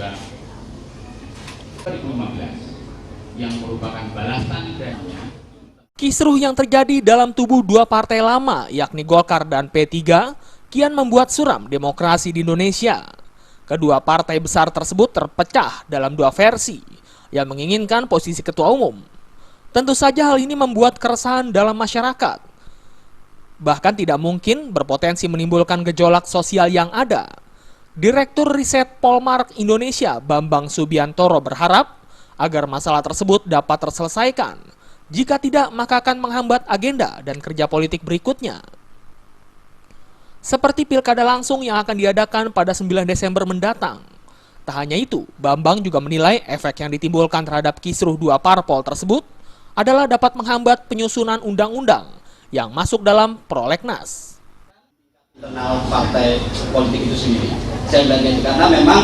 juga 2015 yang merupakan balasan darinya. Kisruh yang terjadi dalam tubuh dua partai lama, yakni Golkar dan P3, kian membuat suram demokrasi di Indonesia. Kedua partai besar tersebut terpecah dalam dua versi yang menginginkan posisi ketua umum. Tentu saja hal ini membuat keresahan dalam masyarakat. Bahkan tidak mungkin berpotensi menimbulkan gejolak sosial yang ada. Direktur Riset Polmark Indonesia, Bambang Subiantoro, berharap agar masalah tersebut dapat terselesaikan. Jika tidak, maka akan menghambat agenda dan kerja politik berikutnya. Seperti pilkada langsung yang akan diadakan pada 9 Desember mendatang. Tak hanya itu, Bambang juga menilai efek yang ditimbulkan terhadap kisruh dua parpol tersebut adalah dapat menghambat penyusunan undang-undang yang masuk dalam prolegnas. Internal partai politik itu sendiri, saya bilangnya itu karena memang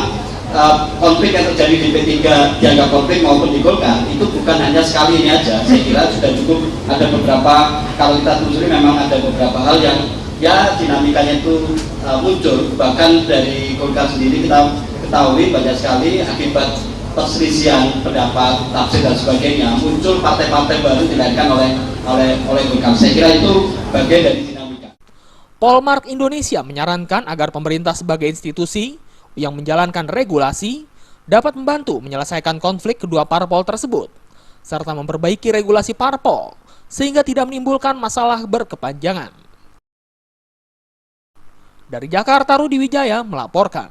konflik yang terjadi di P3 dianggap konflik maupun di Golkar itu bukan hanya sekali ini aja. Saya kira sudah cukup ada beberapa, kalau kita telusuri memang ada beberapa hal yang ya dinamikanya itu muncul. Bahkan dari Golkar sendiri kita ketahui banyak sekali akibat perselisihan pendapat, tafsir dan sebagainya muncul partai-partai baru dilahirkan oleh Golkar. Saya kira itu bagian dari dinamika. Polmark Indonesia menyarankan agar pemerintah sebagai institusi yang menjalankan regulasi dapat membantu menyelesaikan konflik kedua parpol tersebut, serta memperbaiki regulasi parpol sehingga tidak menimbulkan masalah berkepanjangan. Dari Jakarta, Rudi Wijaya melaporkan.